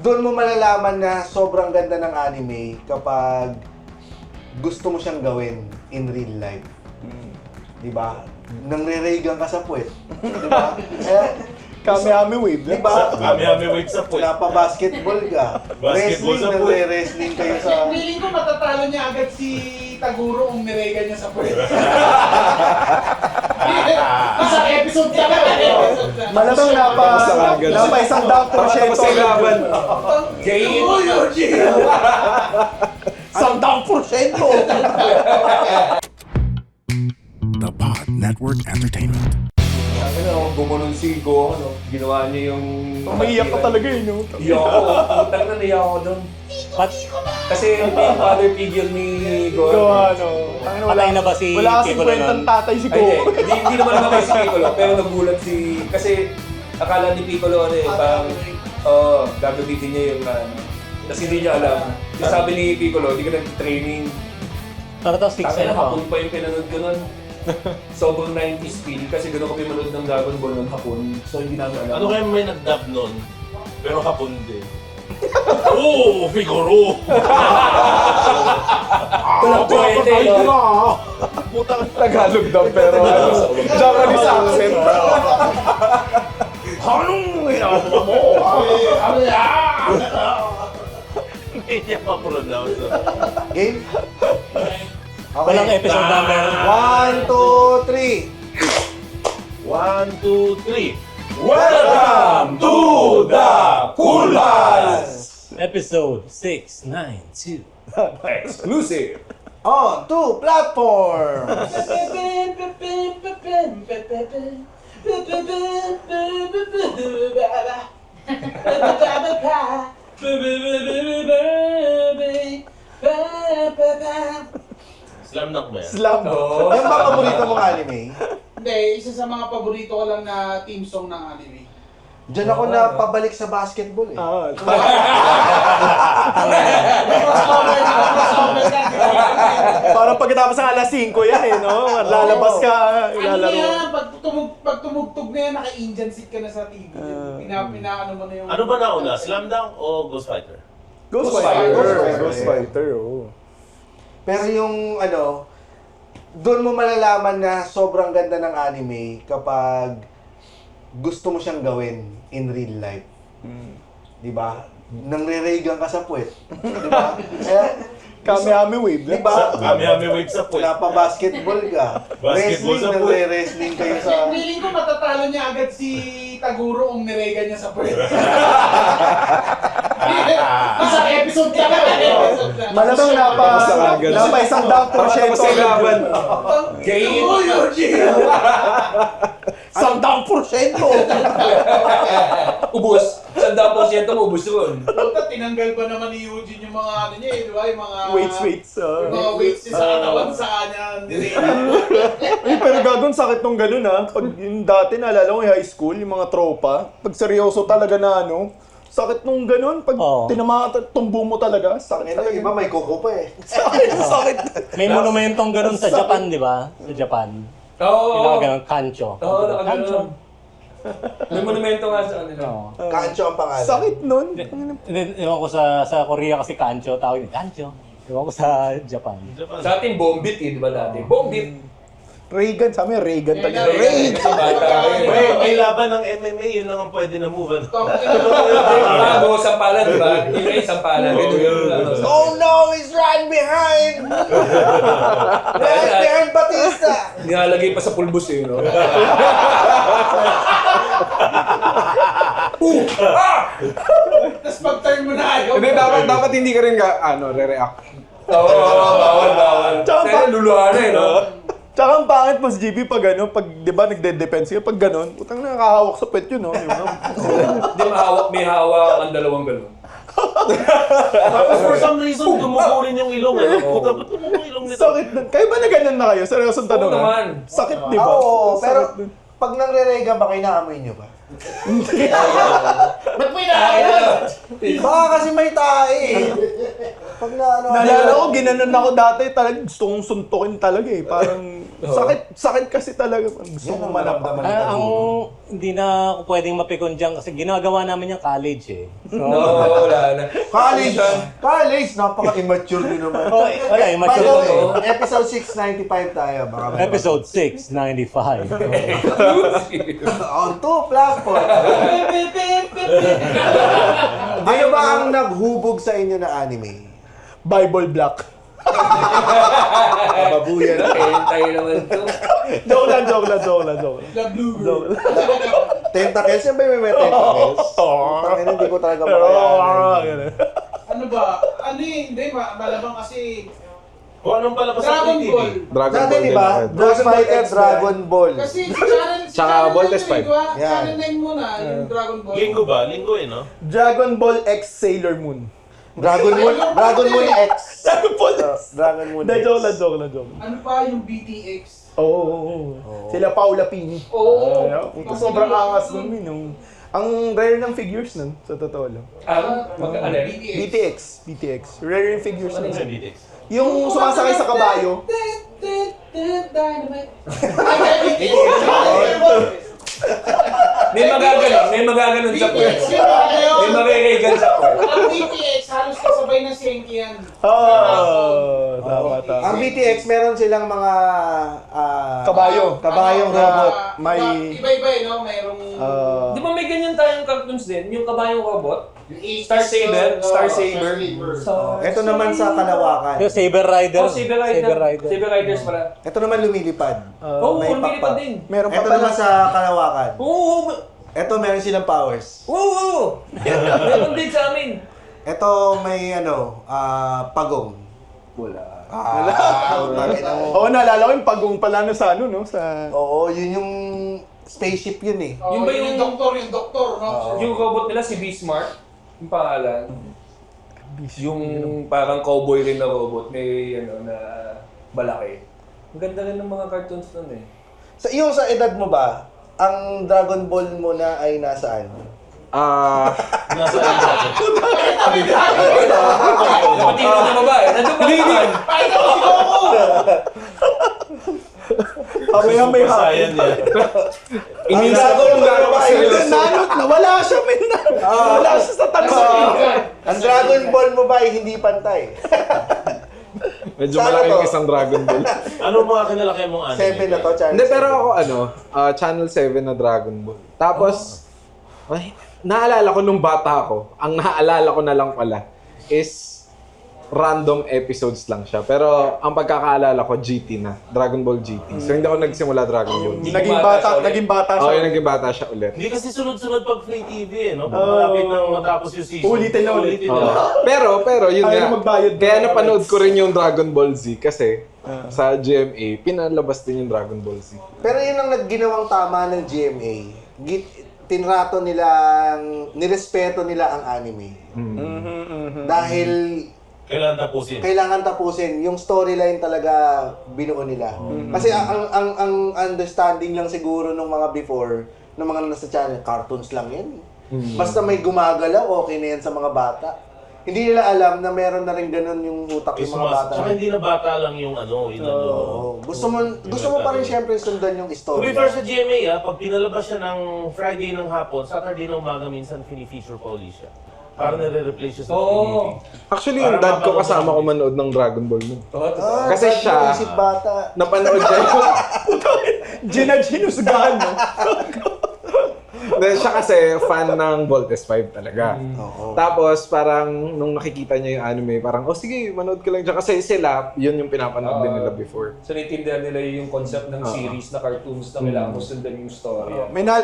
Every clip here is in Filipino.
doon mo malalaman na sobrang ganda ng anime kapag gusto mo siyang gawin in real life. Di ba? Nangre-raygun ka sa puwet. Di ba? Kami-ami wave. Di ba? Kami wait sa puwet. Napa-basketball ka. Basketball Wrestling, sa puwet. nagre-wrestling kayo sa... Feeling ko matatalo niya agad si Taguro kung nirega niya sa puwet. Isang episode ka lang. Malamang napa isang daang porsyento. Isang daang porsyento. The Pod Network Entertainment. Sabi na, gumanon si Go, ginawa niya yung... Maiyak ka talaga eh, no? Iyak ako, putang na naiyak ako doon. Kasi yung father figure ni Go. Patay na ba si Wala kasing Piccolo kwentang nun? tatay si Go. Hindi naman naman si Piccolo, pero nagulat si... Kasi akala ni Piccolo parang... gagamitin niya yung... Tapos hindi niya alam. Yung sabi ni Piccolo, hindi ka nag-training. Pero to 6 Taka na na, hapon pa yung pinanood ko nun. Sobrang 90s feel kasi gano'n ko pinanood ng Dragon Ball nun hapon. So hindi namin alam. Ano kaya may nag-dub nun? Pero hapon din. Oo! Figuro! Walang kwente, no? Putang Tagalog daw, pero Japanese accent. Anong ginagawa mo? Hindi niya ma-pronounce. Game? Walang episode number. 1, 2, 3. 1, 2, 3. Welcome to the Kulbas! Episode 692. Exclusive! On to platforms! Slam dunk ba yan? Slam. Yung mga paborito mong anime? Hindi, isa sa mga paborito ko lang na team song ng anime. Diyan ako na pabalik sa basketball eh. Parang pagkatapos ng alas 5 yan eh, no? Lalabas ka, Ano ilalaro. yan? Pag tumugtog na yan, naka-Indian seat ka na sa TV. Pinaano mo na yung... Ano ba nauna? Slam dunk o Ghost Fighter? Ghost Fighter. Fighter. Ghost Fighter, oo. Pero yung doon mo malalaman na sobrang ganda ng anime kapag gusto mo siyang gawin in real life. Di ba? Nangre-raygun ka sa puwet. Di ba? Kami-ami wave. Di ba? Kami wait sa puwet. Napa-basketball ka. Basketball Wrestling, sa puwet. nagre-wrestling kayo sa... Feeling ko matatalo niya agad si Taguro kung nirega niya sa puwet. Isang episode ka lang. Malamang napa isang daang porsyento. Isang daang porsyento. Ubus! 100% mo, ubus yun. Puta, tinanggal pa naman ni Eugene yung mga ano niya eh, di ba? Yung mga... Weights. Yung mga weights niya sa katawan sa kanya. Nirega. Pero gagawin sakit nung ganun ha. Pag yung dati naalala ko yung high school, yung mga tropa, pag seryoso talaga na sakit nung ganun. Pag tumbo mo talaga, sakit talaga. Iba may kuko pa eh. Sakit. May monumentong ganun sa Japan, di ba? Sa Japan. Oo. Yung ganun, Kancho. Oo, nakagano'n. May monumento nga sa kanila. Oo. Kancho ang pangalan. Sakit nun. Ewan ko sa Korea kasi Kancho, tawag ni Kancho. Ewan ko sa Japan. Sa atin, Bombit di ba dati? Bombit! Reagan, sa amin Reagan talaga. Kasi bata May laban ng MMA, yun lang ang pwede na move. Bago, sampalan, di ba? Yung may sampalan. Oh no, he's right behind! Right behind Batista! Nilalagay pa sa pulbos eh, no? Tapos pag-turn mo na ayaw. Hindi, dapat hindi ka rin re-react. Oo, bawal. Kasi luluhan na eh, no? Tsaka ang pangit mas GB pag di ba nagde-defense ka, pag ganun, utang nakakahawak sa pet yun, no? Hindi may hawak ang dalawang galon. Tapos for some reason, dumugo rin yung ilong. Puta, ba't dumugo yung ilong nito? Sakit nun. Kayo ba na ganun na kayo? Seryosong tanong. Oo ha? naman. Sakit, di ba? Oo, Sakit pero nun. pag nangre-rega ba, kinaamoy nyo ba? Ba't mo inaayos? Baka kasi may tae. Pag Naalala ko, ginanon ako dati, talagang gusto kong suntukin talaga eh. Parang Sakit kasi talaga. Gusto Yan mo ang manap. maramdaman ng Ang tagubog. hindi na ako pwedeng mapikon dyan kasi ginagawa namin yung college eh. So, No, wala na. College, napaka-immature din naman. wala, immature By the to way, eh. episode 695 tayo. Baka may Episode 695. On to platform. Ano ba ang naghubog sa inyo na anime? Bible Black. Babuyan. Tayo naman to. Joke lang. The Blue Girl. Tentacles? Yan ba yung may tentacles? Tangina, hindi ko talaga makayanan. Ano ba? Ano eh, hindi, malamang kasi O anong pala pa sa Dragon TV? Ball. Dragon Dati Ball di din ba? ako. Dragon Fighter, Dragon Ball. Kasi channel Tsaka channel Voltes 9 yun, 5. di ba? Yan. Channel 9 muna, yung Dragon Ball. Linggo ba? Linggo eh, no? Dragon Ball X Sailor Moon. Dragon Ball X. Dragon Ball X. Dragon Ball Hindi, X. joke lang. Ano pa yung BTX? Oo. Sila Paula Pini. Oo. Sobrang angas nun, yung ang rare ng figures nun, sa totoo lang. Ano? BTX. BTX. Rare yung figures Ano nun. yung BTX? Yung sumasakay sa kabayo. Dynamite. May magaganon sa puwet. BTX yun kayo. May mariregan sa puwet. Ang BTX, halos kasabay ng Senki yan. Tama. Ang BTX, meron silang mga kabayong robot. Iba-iba eh, no? Mayroong... Di ba may ganyan tayong cartoons din? Yung kabayong robot? yung Star Saber? Star Saber? Ito naman sa Kalawakan. Yung Saber Rider. Oh, Saber Rider. Saber Riders pala. Ito naman lumilipad. Oo, May lumilipad pakpak. din. Meron pa Ito pala naman sa Kalawakan. Oo, Ito meron silang powers. oo. Meron din sa amin. Ito may pagong. Wala. Oo, naalala ko yung pagong pala na sa ano, no? Sa... Oo, yun yung spaceship yun eh. Yung ba yung- yung doktor, no? Yung robot nila, si Bismarck. Yung pangalan. Yung parang cowboy rin na robot. May na balaki. Ang ganda rin ng mga cartoons nun eh. Sa edad mo ba, ang Dragon Ball mo na ay nasaan? Nasa ano? Kapatid mo na babae. Nandun pa rin. Mamaya may Sayan niya. Ang Dragon Ball mo ay Nawala siya, men. Nawala siya sa tanong. ang Dragon Ball mo ba ay hindi pantay? Medyo Sana malaki yung to. isang Dragon Ball. Ano mga kinalaki mong anime? 7 na to, channel. Hindi, pero ako Channel 7 na Dragon Ball. Tapos, ay, naalala ko nung bata ako, ang naalala ko na lang pala is random episodes lang siya. Pero ang pagkakaalala ko, GT na. Dragon Ball GT. So hindi ako nagsimula Dragon Ball. Naging bata Oo, siya. naging bata siya ulit. Hindi kasi sunod-sunod pag free TV eh, no? Pag malapit nang matapos yung season. Ulitin na ulit. Pero yun Ayaw nga. magbayad Kaya ng napanood rights. ko rin yung Dragon Ball Z kasi sa GMA, pinalabas din yung Dragon Ball Z. Pero yun ang ginawang tama ng GMA. Tinrato nilang, nirespeto nila ang anime. Dahil Kailangan tapusin. kailangan tapusin. Yung storyline talaga binuo nila. Kasi ang understanding lang siguro ng mga before, ng mga nasa channel, cartoons lang yan. Basta may gumagalaw, okay na yan sa mga bata. Hindi nila alam na meron na rin ganun yung utak yung mga bata. Tsaka hindi na bata lang yung yung Oo. Gusto mo pa rin syempre sundan yung To be story. fair sa GMA, pag pinalabas siya ng Friday ng hapon, Saturday ng umaga minsan fini-feature pa ulit siya. Para nare-replace siya sa Oo. TV. Actually, yung dad ko kasama ko manood ng Dragon Ball nun. Kasi kahit siya- isip bata. Napanood niya yung... Ginusgahan, no? Siya kasi fan ng Voltes 5 talaga. Tapos parang nung nakikita niya yung anime, parang, oh sige, manood ka lang dyan. Kasi sila, yun yung pinapanood din nila before. So naiintindihan nila yung concept ng series na cartoons na kailangan mo sundan yung story.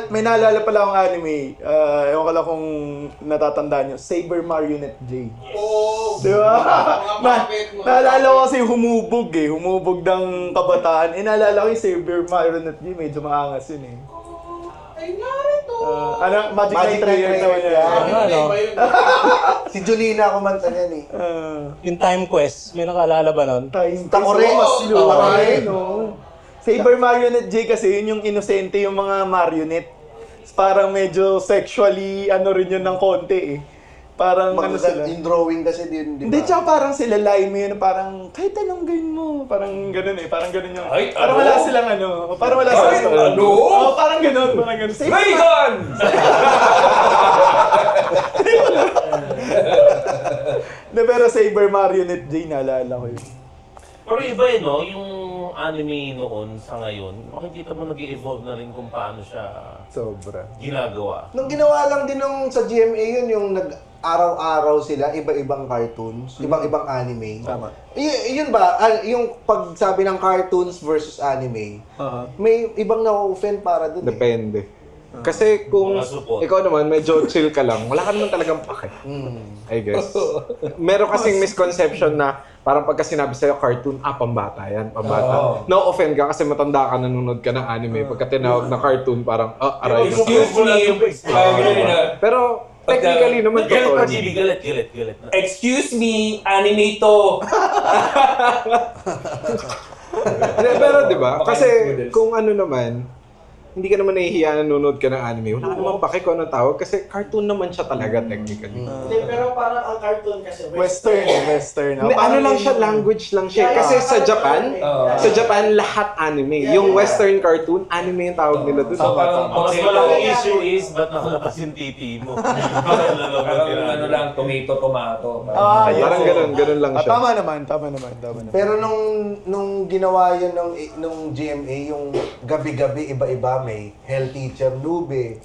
May naalala pala akong anime. Ewan ko lang kung natatandaan nyo. Saber Marionette J. Oo. Di ba? Mga puppet mo. Naalala ko kasi humubog eh. Humubog ng kabataan. Naalala ko yung Saber Marionette J. Medyo maangas yun eh. Ay, narito. Magic Magic Knight Rayer Knight naman Rayer. yan. Ano? Iba yun. Si Julina kumanta niyan eh. Yung Time Quest, may nakaalala ba nun? Takore. Takore, no? Saber Marionette J kasi yun yung inosente yung mga marionette. Parang medyo sexually ano rin yun ng konti eh. Parang ano sila. Yung drawing kasi din, di ba? Hindi, tsaka parang sila lime yun, parang kahit anong gawin mo. Parang ganun eh, parang ganun yung... Kahit parang ano? wala silang ano, parang wala Kahit silang... ano? Oo, parang ganun, parang ganun. Safe Ray gun! De, pero Saber Marionette J, naalala ko yun. Pero iba eh, no? Yung anime noon sa ngayon, makikita mo nag-evolve na rin kung paano siya Sobra. ginagawa. Nung ginawa lang din nung sa GMA yun, yung nag-araw-araw sila, iba-ibang cartoons, ibang-ibang anime. Tama. Yun ba, yung pagsabi ng cartoons versus anime, may ibang na-offend para dun eh. Depende. Kasi kung Mga support. ikaw naman medyo chill ka lang, wala ka naman talagang pake. I guess. Meron kasing misconception na parang pagka sinabi sa'yo cartoon, pambata yan, pambata. No-offend ka kasi matanda ka, nanonood ka ng anime. Pagka tinawag na cartoon, parang, aray. Excuse me. Ganun na. Pero technically naman Galit totoo. pa, GB. Galit na. Excuse me, anime to. Hindi, pero di ba? Kasi kung ano naman, hindi ka naman nahihiya na nanonood ka ng anime. Wala ka naman pake kung anong tawag kasi cartoon naman siya talaga technically. Hindi, pero parang ang cartoon kasi Western. Hindi, ano lang siya, language lang siya. Kasi sa Japan, lahat anime. Yung western cartoon, anime yung tawag nila doon. So parang Ang mas malaking issue is, ba't nakalabas yung titi mo? parang ano lang, tomato. Parang ganun lang siya. Tama naman. Pero nung ginawa yun nung GMA, yung gabi-gabi, iba-iba, may Hell Teacher Lube,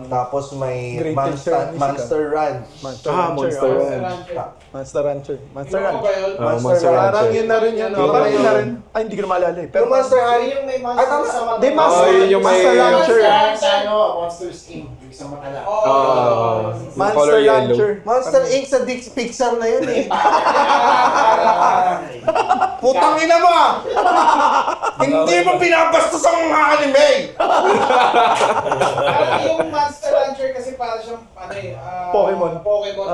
tapos may Greatest Monster Ranch. Monster Ranch. Monster Rancher. Monster Ano Ranch. ba yun? Monster Ranch. Parang yun na rin yun. Yung Parang yun na yun. rin. Ay, hindi ko na maalala eh. Pero Yung Monster High, yung may Ay, tama. monster sa mga... Di, Monster yung may- Monster Rancher. Sa ano, Monsters Inc. Yung isang matala. Monster Color yellow. Rancher. Monster Inc. sa Pixar na yun eh. Putang ina mo ah! Hindi mo pinapastos ang mga anime! Yung Monster Rancher kasi para siyang, Pokemon. Pokemon.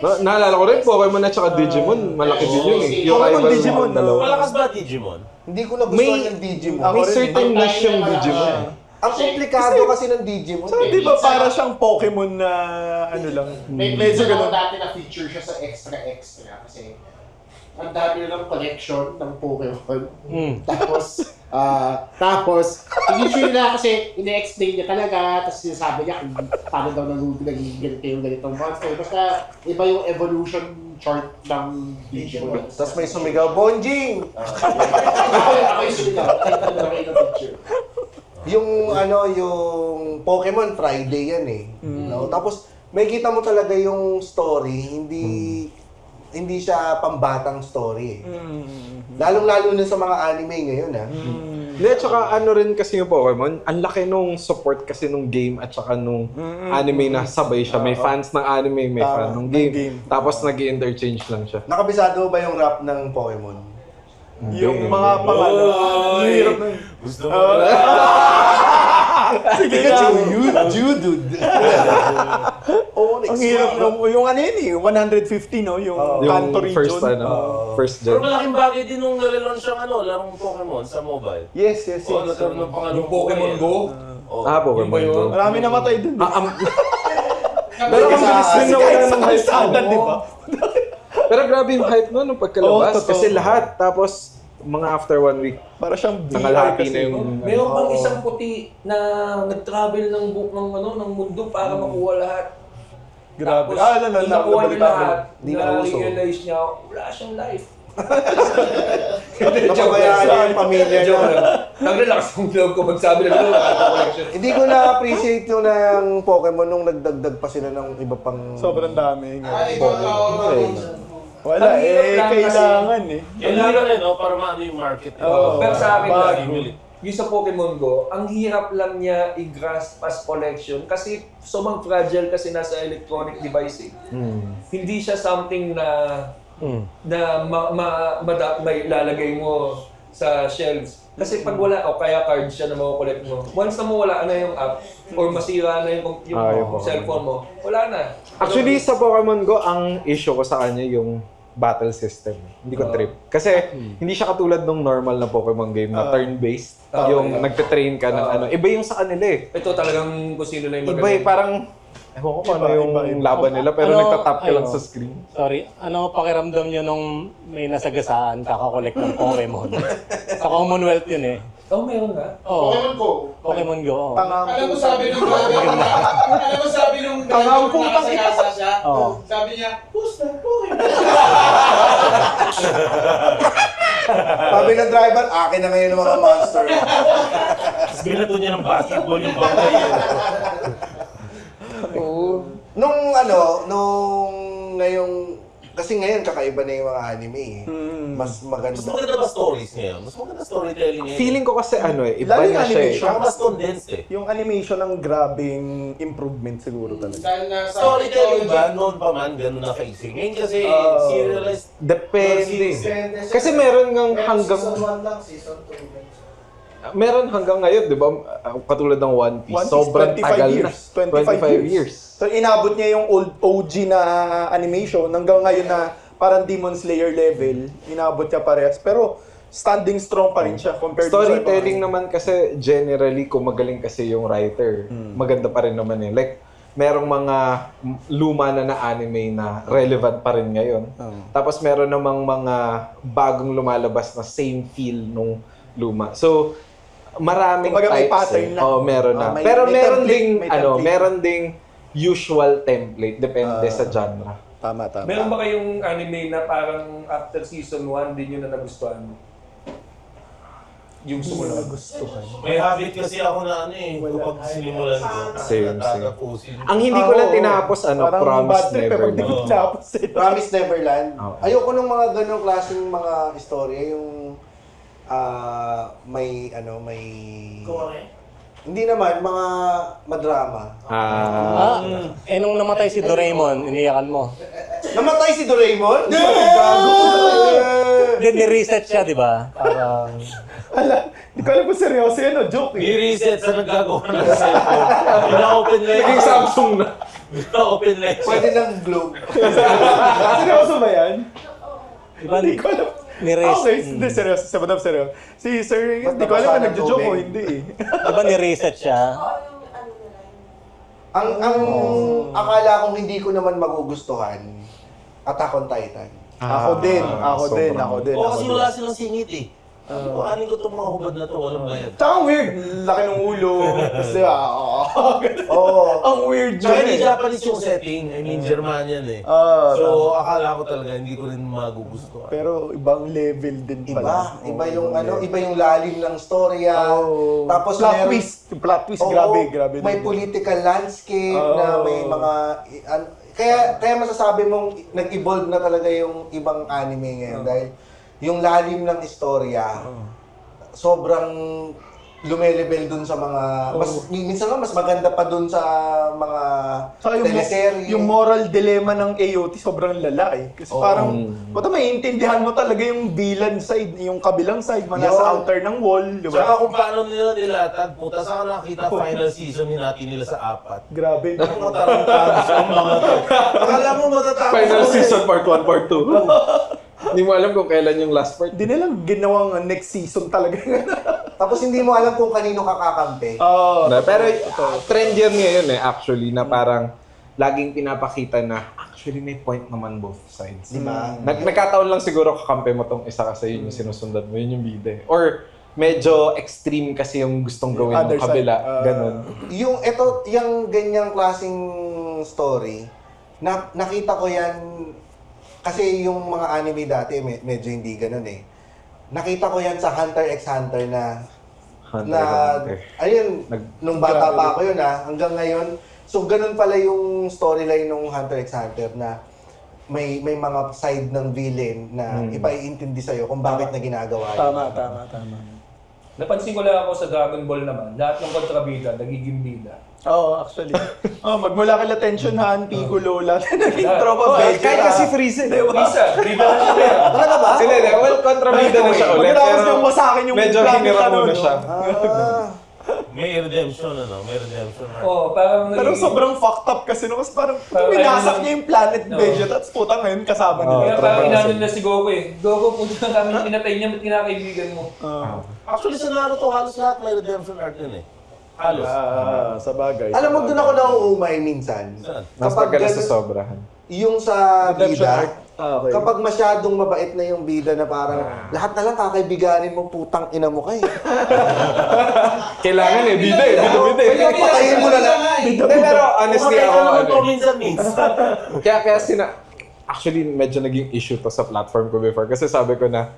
Naalala ko rin, Pokemon at saka Digimon, malaki din yun eh. Yung Pokemon, rival Digimon, ng dalawa. Malakas ba Digimon? Hindi ko nagustuhan yung Digimon. May certain niche yung Digimon. Ang komplikado kasi ng Digimon. So, di ba para siyang Pokemon na ano lang? May Medyo minsan ako ganun. dati na feature siya sa extra kasi ang dami ng collection ng Pokemon. Tapos, usually na kasi ine-explain niya talaga, tapos sinasabi niya kung paano daw nagiging ganito yung ganitong monster. Basta iba yung evolution chart ng Digimon. Tapos may sumigaw, Bonjing! Ako yung sumigaw. Ako yung picture. Yung Pokemon Friday yan eh. No? Tapos may kita mo talaga yung story, hindi siya pambatang story eh. Lalong-lalo na sa mga anime ngayon ah. Hindi, at saka ano rin kasi yung Pokemon, ang laki nung support kasi nung game at saka nung anime na sabay siya. May fans ng anime, may fan ng game. Tapos nag-i-interchange lang siya. Nakabisado ba yung rap ng Pokemon? Yung mga pangalan. Ang hirap nun. Gusto mo Sige nga. Judud. Ang hirap nung, yung ano yun eh, 150 no? Yung Kanto Yung region. first Pero gen. malaking bagay din nung nare-launch ang larong Pokemon sa mobile. Yes. Oo, nagkaroon ng pangalong Yung Pokemon Go. Pokemon Go. Marami namatay dun. Pero Pero ang bilis sa- din nawala ng hype Standard, di ba? Pero grabe yung hype nun nung pagkalabas. Oo, totoo. Kasi lahat. Tapos, mga after 1 week, Para siyang VR nangalhapi kasi. na yung... Meron pang isang puti na nag-travel ng ng mundo para makuha lahat. Grabe. Tapos, nung nakuha niya lahat, Hindi na uso. na-realize niya, wala siyang life. Napabayaan niya yung pamilya niya. Nag-relax ang loob ko magsabi ng collection. Hindi ko na-appreciate yung ng Pokemon nung nagdagdag pa sila ng iba pang... Sobrang dami. Ay, ikaw, Wala Ang hirap lang kailangan eh. Kailangan rin, no? Para maano yung market. Pero sa akin bago. lang, yung sa Pokemon Go, ang hirap lang niya i-grasp as collection kasi sobrang fragile kasi nasa electronic device eh. Hindi siya something na may lalagay mo sa shelves. Kasi pag wala, o kaya card siya na mako-collect mo. Once na mawala na yung app, or masira na yung cellphone mo, wala na. Actually, sa Pokemon Go, ang issue ko sa kanya yung battle system. Hindi ko trip. Kasi hindi siya katulad ng normal na Pokemon game na turn-based. Yung nagte-train ka ng ano. Iba yung sa kanila eh. Ito talagang kung sino na yung Iba eh, parang Ewan ko kung ano yung laban nila, pero nagtatap ka lang sa screen. Sorry, ano pakiramdam nyo nung may nasagasaan kakakolekt ng Pokemon? Sa Commonwealth yun eh. Oh, meron nga. Oo. Pokemon Go. Pokemon Go. oo. Alam mo sabi nung Tangang driver putang nakasagasa siya, Oo. sabi niya, who's that Pokemon? Sabi ng driver, akin na ngayon ng mga monster. Tapos binato niya ng basketball yung bangkay. Nung ngayong, kasi ngayon kakaiba na yung mga anime eh. Mas maganda. Mas maganda ba stories ngayon? Mas maganda storytelling ngayon. Feeling ko kasi iba Lalo yung na siya eh. animation. Saka mas condensed eh. Yung animation ng grabing improvement siguro talaga. Dahil nasa Storytelling ba, noon pa man, gano'n na kaisig. Ngayon kasi, serialized. Depende. Kasi meron hanggang meron hanggang ngayon, di ba? Katulad ng One Piece. One Piece, Sobrang 25 tagal years. na. 25 years. So inabot niya yung old OG na animation hanggang ngayon na parang Demon Slayer level. Inabot niya parehas. Pero standing strong pa rin siya compared Storytelling naman kasi generally kung magaling kasi yung writer, maganda pa rin naman eh. Like, merong mga luma na anime na relevant pa rin ngayon. Tapos meron namang mga bagong lumalabas na same feel nung luma. So, maraming Kumbaga may types pattern na. Oh, meron na. may- Pero may meron template, ding may template. meron ding usual template depende sa genre. Tama. Meron ba kayong anime na parang after season 1, di nyo na nagustuhan? Yung sumunod. May habit kasi ako na kapag sinimulan ko. Same. Tatapusin. Ang hindi ko lang tinapos Parang Promise bad trip, pero Neverland. hindi ko tinapos eh. Promise Neverland. Oo. Ayoko nung mga ganong klaseng mga istorya, yung may hindi naman, mga madrama. Nung namatay si Doraemon, iniyakan mo. Namatay si Doraemon? Then ni-reset siya, di ba? Parang... Hindi ko alam kung seryoso yan o joke eh. I-reset sa naggagawa ng cellphone. Pina-open na yun. Naging Samsung na. Pina-open na yun. Pwede ng globe. Seryoso ba yan? Diba, Hindi ko alam. ni-reset. Okay, hindi seryoso. Si Madam seryoso. Si Sir, hindi ko alam kung nagjo-joke o hindi eh. Diba ni-reset siya? Ang akala kong hindi ko naman magugustuhan, Attack on Titan. Ako din. O kasi wala silang singit eh. Kuhanin ko itong mga hubad na to, walang bayad. Tsaka weird. Laki ng ulo. Kasi Oo. ang weird Tsaka yun hindi eh. Japanese yung setting. I mean, Germanian eh. So, akala ko talaga hindi ko rin magugustuhan. Pero ibang level din pala. Iba yung iba yung lalim ng storya. Tapos Plot meron- twist. Yung plot twist, Oo, grabe. may din. political landscape na may mga kaya masasabi mong nag-evolve na talaga yung ibang anime ngayon dahil yung lalim ng istorya sobrang lumelevel dun sa mga minsan nga mas maganda pa dun sa mga Saka teleserye. yung moral dilemma ng AOT sobrang lala eh. Kasi parang, bata maiintindihan mo talaga yung villain side, yung kabilang side, nasa Yun. outer ng wall, di Tsaka ba? kung paano nila nilatag, puta saka nakita final season hinati nila sa 4. Grabe. Ang matarantado sa mga to. Akala mo matatapos. Final ko eh. season part 1, part 2. Hindi mo alam kung kailan yung last part. Hindi nilang ginawang next season talaga. Tapos hindi mo alam kung kanino ka kakampi. Pero trend yan ngayon actually, na parang laging pinapakita na actually may point naman both sides. Di ba? Nagkataon lang siguro kakampi mo tong isa kasi yun yung sinusundan mo, yun yung bida. Or medyo extreme kasi yung gustong gawin ng Other side. kabila. Ganon. Yung ganyang klaseng story, nakita ko yan kasi yung mga anime dati medyo hindi ganun eh. Nakita ko yan sa Hunter x Hunter na Hunter x Hunter. ayun, nung bata pa ako yun hanggang ngayon. So ganun pala yung storyline nung Hunter x Hunter na may mga side ng villain na ipaiintindi sa'yo kung bakit na ginagawa yun. Tama. Napansin ko lang ako sa Dragon Ball naman, lahat ng kontrabida, nagiging bida. Oo, actually. Magmula kay Attention Han, Piccolo, lahat na naging tropa Vegeta. Kahit kasi Frieza. Isa, bida na siya yan. Talaga ba? Sila well, kontrabida na siya ulit. Pagkatapos niyang wasakin yung medyo planet, hinira ano, muna no? siya. May redemption May redemption. Parang Pero sobrang fucked up kasi no, kasi parang winasak niya yung planet Vegeta, tapos putang ngayon kasama nila. Kaya parang inanon na si Goku eh. Goku, punta na kami pinatay niya, ba't kinakaibigan mo? Actually sa Naruto halos lahat may redemption arc yun eh. Halos. Sa bagay. Alam mo, doon ako nauumay minsan. Saan? Mas pagka ganun- sa sobrahan. Yung sa Redemption bida, arc. Okay. kapag masyadong mabait na yung bida na parang lahat na lang kakaibiganin mo, putang ina mo kayo. Kailangan bida bida. Patayin mo na lang. Hindi, pero honestly Kumakay ako, ka naman to minsan. kaya actually medyo naging issue to sa platform ko before kasi sabi ko na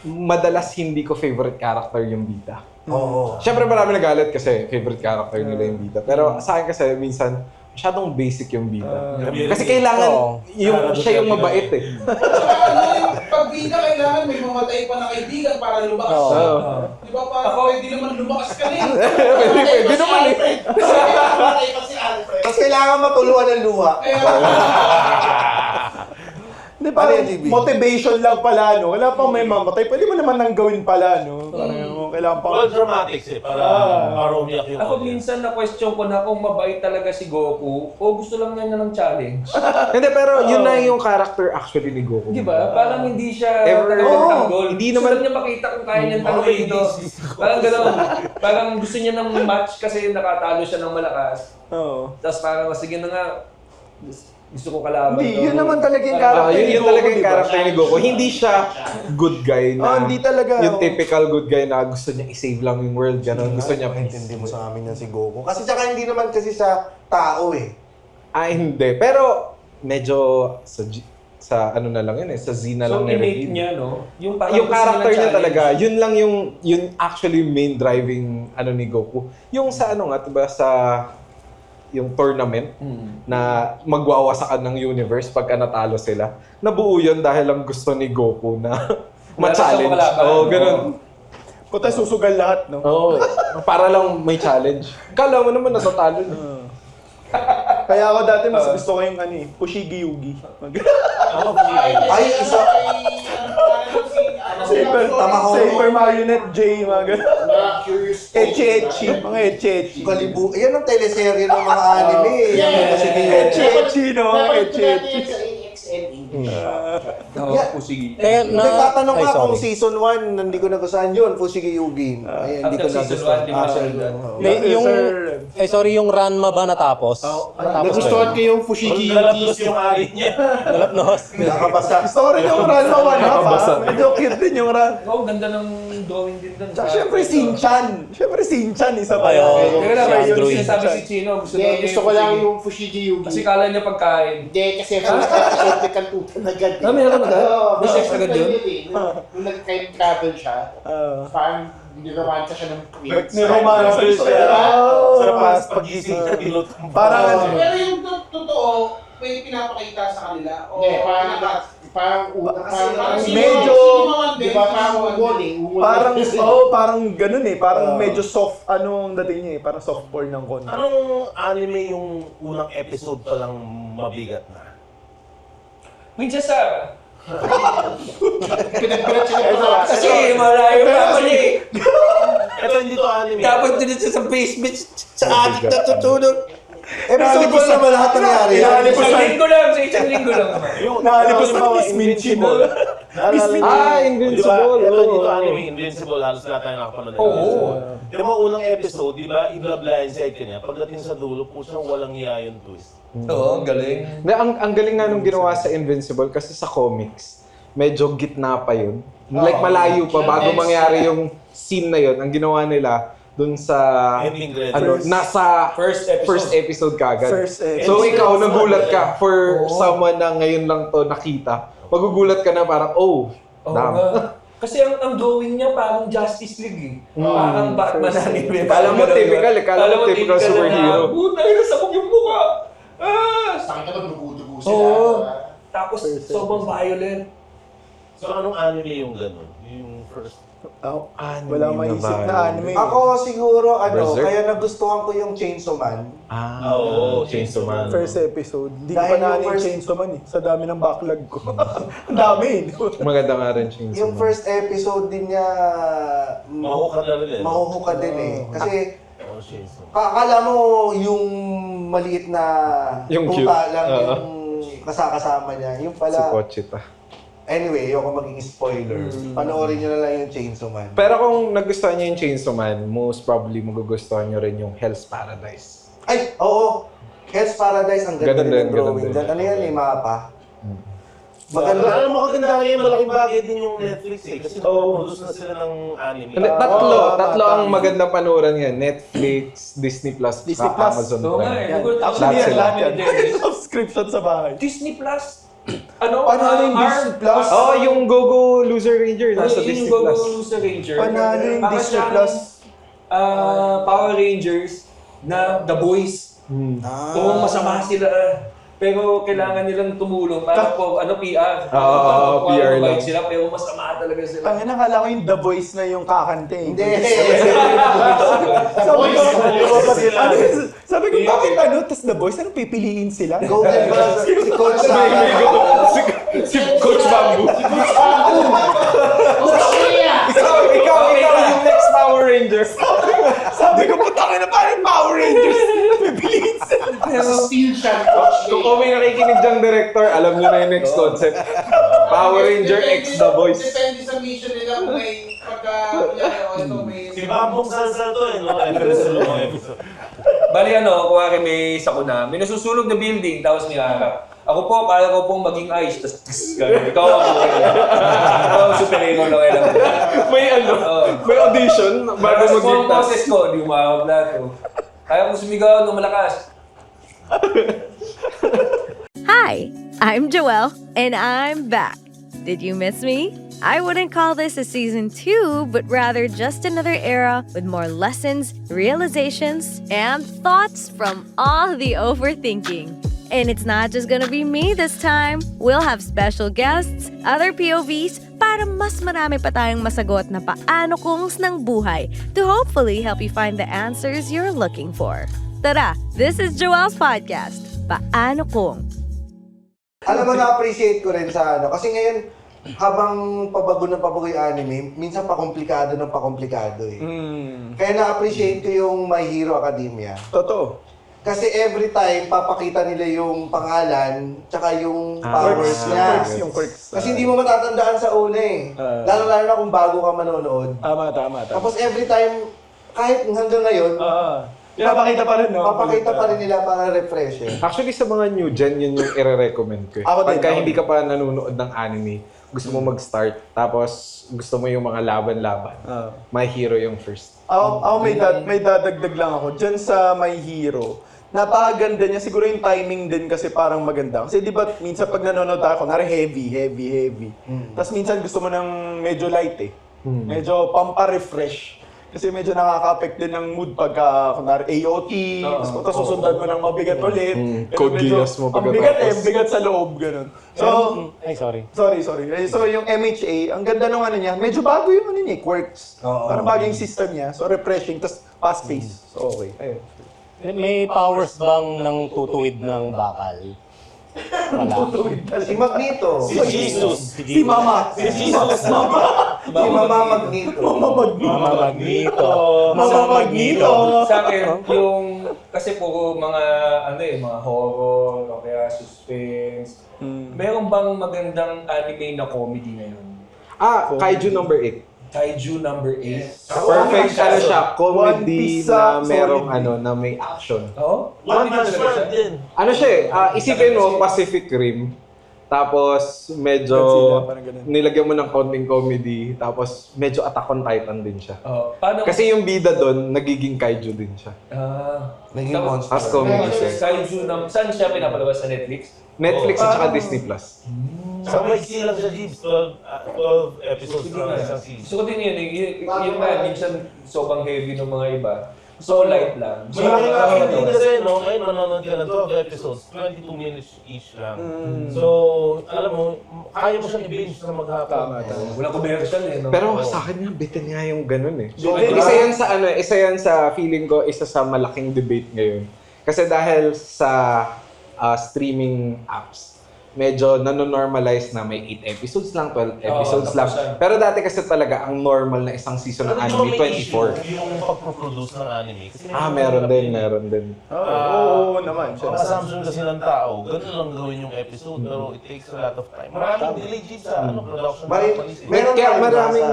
madalas hindi ko favorite character yung bida. Oo. Siyempre marami nagalit kasi favorite character nila yung bida. Pero sa akin kasi minsan masyadong basic yung bida. Kasi kailangan siya yung mabait eh. Pag bida, kailangan may mamatay pa na kaibigan para lumakas. Di ba? Para pwede naman lumakas ka rin. Pwede naman eh. Mamatay pa si Alfred. Tapos kailangan matuluan ng luha. Hindi, parang Ano yan, GB? motivation lang pala, no? Wala pang may mamatay. Pwede mo naman nang gawin pala, no? Parang kailangan pang... Well, dramatics para umiyak yung Ako minsan na-question ko na kung mabait talaga si Goku o gusto lang niya ng challenge. Hindi, pero yun na yung character actually ni Goku. Di ba? Parang hindi siya Ever- talagang Oo, tanggol. hindi Gusto naman- lang niya makita kung kaya niyang tanggol dito. Parang gano'n. Parang gusto niya ng match kasi nakatalo siya ng malakas. Oo. Tapos parang, sige na nga, gusto ko kalaban. Hindi, yun naman talaga yung Parang- character. Yun talaga yung character ni Goku. Hindi siya good guy na... hindi talaga. Yung typical good guy na gusto niya i-save lang yung world, gano'n. Gusto niya... Intindi mo sa amin yan si Goku. Kasi tsaka hindi naman kasi siya tao eh. Hindi. Pero medyo sa ano na lang yun eh. Sa Z na lang So, innate ni-reveal. niya, no? Yung, parang Yung gusto character ng niya challenge. talaga, yun lang yung actually main driving ano ni Goku. Yung sa ano nga, diba sa yung tournament na magwawasakan ng universe pagka natalo sila. Nabuo yun dahil lang gusto ni Goku na ma-challenge. Oo, ganun. Puta, susugal lahat, no? Oo, para lang may challenge. Kala mo naman natatalo na. Kaya ako dati mas gusto ko yung Fushigi Yugi. Ay, isa. Saber Marionette J, mga ganun. Curious. Echi-echi, mga echi-echi. Kalibu. Yan ang teleserye ng mga anime eh. Yeah. Kasi Echi-echi, no? Echi-echi. Sa AXN English. Yeah. Sige. Nagtatanong ka kung season 1, hindi ko nagustuhan yun, Fushigi Yugi. Ay, hindi ko After season nagustuhan. 1, di mo siya Yung, sorry, yung Ranma ba natapos? Natapos Nagustuhan ko yung Fushigi Nalapnos Yugi. yung ari niya. Nalapnos. Nakabasa. Gusto ko rin yung Ranma 1, ha? Medyo cute din yung Ran. Oo, ganda ng drawing din doon. Tsaka syempre Shin-chan. Syempre Shin-chan, isa pa Ayaw. yun. Teka lang, Si yung Android. sinasabi si Chino, gusto Hindi, daw niya gusto ko lang yung Fushigi Yugi. Kasi kala niya pagkain. Hindi, kasi first episode may kantutan agad. Meron agad? Oo, May sex agad yun? Nung nag-time travel siya, parang niromansa siya ng prince. Niromance siya. Sa past, pag-gising siya, tinutong. Parang ano. Pero yung totoo, may pinapakita sa kanila. O Hindi, parang Medyo, di ba parang ungol eh. parang ganun eh. Parang medyo soft, ang dating niya eh. Parang soft porn ng konti. Anong anime yung unang episode pa lang mabigat na? Minsan sa... Pinagpirat siya. Kasi malayo pa niya eh. Ito hindi to anime. Dapat din siya sa basement sa adik natutulog. Episode 1 naman lahat nangyari. Isang linggo lang, sa isang linggo lang. Yung Nakalipos na halimbawa, Invincible. Invincible. Ito dito Oo. anime, Invincible. Halos lahat tayo nakapanood. Oo. Di ba unang episode, di ba, i-blindside ka niya. Pagdating sa dulo, pusang walang hiya yung twist. Oo, ang galing. Ang galing nga nung ginawa sa Invincible kasi sa comics, medyo gitna pa yun. Like malayo pa bago mangyari yung scene na yun. Ang ginawa nila dun sa Ending credits. nasa First episode. first episode kagad. First episode. So ikaw nagulat ka for someone na ngayon lang to nakita. Magugulat ka na parang Oo damn. nga. Kasi ang drawing niya parang Justice League eh. Parang Batman anime. Kala mo typical eh. Kala mo typical superhero. Puta, nasabog yung mukha. Sakit ka dugo-dugo Oo. sila. Tapos sobrang violent. So anong anime yung ganun? Yung first? Wala maisip na anime. Ako siguro, Berserk? kaya nagustuhan ko yung Chainsaw Man. Oo, Chainsaw Man. First episode. Hindi ko Dahil pa yung naanin first- Chainsaw Man eh. Sa dami ng backlog ko. Ang dami eh. Maganda nga rin Chainsaw Yung Man. first episode din niya, Mahuka na rin eh. mahuhuka din eh. Kasi Oo, Chainsaw. akala mo yung maliit na Yung puta cute. lang Oo. yung kasama niya. Yung Si pala, Pochita. Anyway, ayoko maging spoiler. Panoorin nyo na lang yung Chainsaw Man. Pero kung nagustuhan niyo yung Chainsaw Man, most probably magugustuhan niyo rin yung Hell's Paradise. Ay, oo. Hell's Paradise, ang ganda Ganda din ng din, drawing. ganda din. Ano yan eh, mapa? Maganda. Maganda. Alam mo, kaganda yan. Malaking bagay din yung Netflix eh. Kasi produce na sila ng anime. Hindi, tatlo ang magandang panuoran yan. Netflix, Disney Plus, Disney saka Plus. Amazon Oo nga Prime. eh. Nagulat ako Actually, Lahat yan, sila. lahat yan. Subscription sa bahay. Disney Plus. Ano? Panalo yung Disney Plus. Oh, yung Go-Go Loser Ranger nasa Disney Yung Plus. Go-Go Loser Ranger. Panalo yung Para Disney siyang, Plus. Power Rangers na The Boys. Oo, masama sila. Pero kailangan nilang tumulong para po, PR. PR lang. Sila, pero masama talaga sila. Tangin na, kala ko yung The Voice na yung kakante. Hindi. Sabi ko, bakit ano? Tas The Voice, ano pipiliin sila? Golden ba? Si Coach Saka. Si Coach Bamboo. Ikaw yung next Power Ranger. Sabi ko, putangin na parang Power Rangers. Pipiliin sila. Steel siya. Kung may nakikinig diyang director, alam niyo na yung next concept. Power Ranger X The Voice. Depende sa mission nila kung may pagka, ito may... Si Bambong Salsal to eh, no? Reference sa lumang episode. Bali kuwari may sakuna, may nasusunog na building, tapos may harap. Ako po, kaya ko pong maging ice, tapos gano'n. Ikaw ako. Ikaw ang superhero na kailan mo. May audition bago Kung ang mag-ligtas. boses ko, di umawag lahat. Kaya kong sumigaw ng malakas. Hi, I'm Joelle, and I'm back. Did you miss me? I wouldn't call this a season 2, but rather just another era with more lessons, realizations, and thoughts from all the overthinking. And it's not just gonna be me this time. We'll have special guests, other POVs, para mas marami pa tayong masagot na paano kungs ng buhay to hopefully help you find the answers you're looking for. Tara, this is Joelle's podcast, Paano Kung. Alam mo, na-appreciate ko rin sa kasi ngayon, habang pabago ng pabago yung anime, minsan pakomplikado ng pakomplikado eh. Kaya na-appreciate ko yung My Hero Academia. Totoo. Kasi every time, papakita nila yung pangalan, tsaka yung powers niya. Yung quirks. Kasi hindi mo matatandaan sa una eh. Lalo-lalo na kung bago ka manonood. Tama. Tapos every time, kahit hanggang ngayon, Papakita pa rin, no? papakita pa rin nila para refresh eh. Actually, sa mga new gen, yun yung i-recommend ko. Ako din, Pagka ako hindi din. ka pa nanonood ng anime, gusto mo mag-start, tapos gusto mo yung mga laban-laban, My Hero yung first. Ako may dadagdag lang ako. Diyan sa My Hero, napakaganda niya. Siguro yung timing din kasi parang maganda. Kasi di ba minsan pag nanonood ako, kunwari heavy. Tapos minsan gusto mo ng medyo light eh. Medyo pampa-refresh. Kasi medyo nakaka-affect din ng mood pagka, kunwari AOT, tapos susundan mo ng mabigat ulit. Code Medyo Geass mo ang bigat sa loob, ganun. So, Ay, sorry. sorry. So, yung MHA, ang ganda ng ano niya, medyo bago yung ano niya, quirks. Parang bago yung system niya. So, refreshing, tapos fast-paced. So, okay. Ayun. May powers bang ng tutuwid ng bakal? Wala. Si Magneto. Si Jesus. Si Mama. Si Mama Magneto. Mama Magneto. Sa akin, kasi puro mga, mga horror, o kaya suspense. Meron bang magandang anime na comedy ngayon? Kaiju number 8. Kaiju number 8. Perfect siya, One comedy Piece, na merong solid. na may action. Oo? One Punch Man din. Ano siya isipin mo, Pacific Rim. Tapos medyo Godzilla, parang ganun. nilagyan mo ng konting comedy. Tapos medyo Attack on Titan din siya. Paano? Kasi yung bida doon, nagiging kaiju din siya. Naging monster. As comedy siya. Kaiju saan siya pinapalabas sa Netflix? Netflix at saka Disney Plus. So may lang siya, Jeeves. 12 episodes na isang season. So din yun, yung minsan sobrang heavy ng mga iba. So light lang. Malaki nga din kasi, no? Ngayon manonood ka na 12 episodes, 22 minutes each lang. So, alam mo, kaya mo siyang i-binge na maghapon. Walang commercial eh, no? Pero sa akin nga, bitin nga yung ganun eh. Isa yan sa feeling ko, isa sa malaking debate ngayon. Kasi dahil sa streaming apps, medyo nanonormalize na may 8 episodes lang, 12 episodes lang. tapos Pero dati kasi talaga ang normal na isang season ng anime, 24. Yung pag-produce ng anime. Kasi Meron din. Oo naman. Ang assumption kasi ng tao, ganun lang gawin yung episode, pero it takes a lot of time. Maraming delay sa production companies. Kaya maraming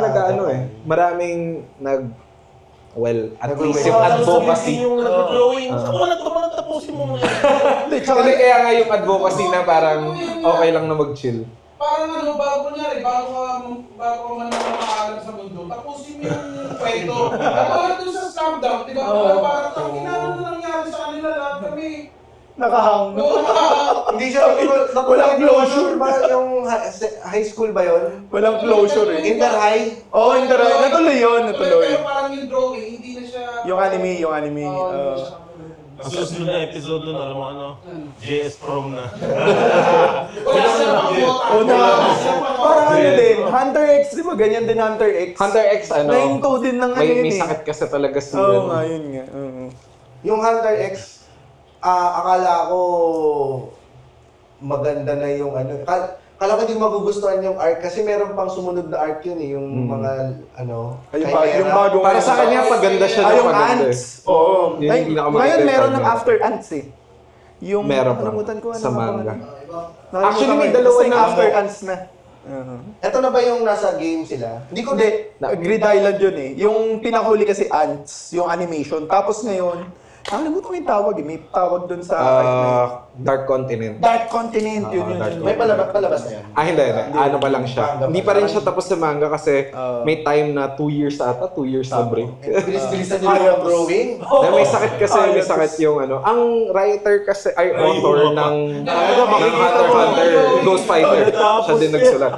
maraming at least yung advocacy. Yung nag-drawing. Ako nagtapusin mo mga Hindi, kaya nga yung advocacy na parang okay lang na mag-chill. Parang bago ka man makaalam sa mundo, tapusin mo yung kwento. Parang doon sa Slam Dunk, di ba? Parang kinano na nangyari sa kanila lahat kami. Nakahang. Hindi siya Walang closure. Yung high school ba yun? Walang closure eh. Inter High? Oo, natuloy yun. Pero parang yung drawing, hindi na siya... Yung anime. Ang susunod na episode nun, alam mo ano? JS Prom na. Wala siya Parang din, Hunter X, di ba? Ganyan din Hunter X. Hunter X, Nahinto din ng may sakit kasi talaga siya. Oo nga, yun nga. Yung Hunter X, akala ko maganda na yung Akala ko hindi magugustuhan yung arc kasi meron pang sumunod na arc yun eh, yung mga Yung bagong... Para sa kanya, paganda siya ng yung paganda. Ants. Oo. Ngayon meron ng After Ants eh. Yung meron pa nakalimutan ko sa manga. Actually, may dalawa na After Ants na. Ito na ba yung nasa game sila? Hindi ko Grid Island yun eh. Yung pinakahuli kasi Ants, yung animation. Tapos ngayon, nakalimutan ko yung tawag eh. May tawag dun sa... Dark Continent. Dark Continent, yun. May palabas na yan? Hindi. Ano pa lang siya. Hindi pa rin siya tapos sa manga kasi may time na 2 years ata, 2 years na break. Bilis-bilisan nila yung drawing. May sakit kasi, may sakit yung Ang writer kasi, author ng Hunter x Hunter, Ghost Fighter. Siya din nagsulat.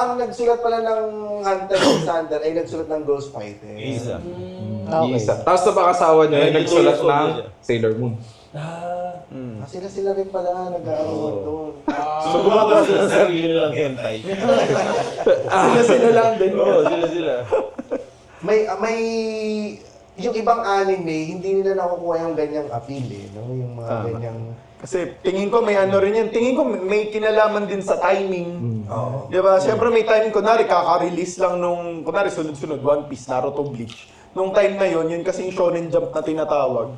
Ang nagsulat pala ng Hunter x Hunter ay nagsulat ng Ghost Fighter. Isa. Isa. Tapos napakasawa niya, nagsulat ng Sailor Moon. Sila rin pala nag-aaral doon. So gumagawa sila sa sarili nilang hentai. Sila lang din. Oo, sila. May yung ibang anime, hindi nila nakukuha yung ganyang appeal eh, no? Yung mga ganyang... Kasi tingin ko may ano rin yan. Tingin ko may kinalaman din sa timing. Di ba? Siyempre may timing. Kunwari, kaka-release lang nung... Kunwari, sunod-sunod. One Piece, Naruto, Bleach. Nung time na yun kasi yung Shonen Jump na tinatawag.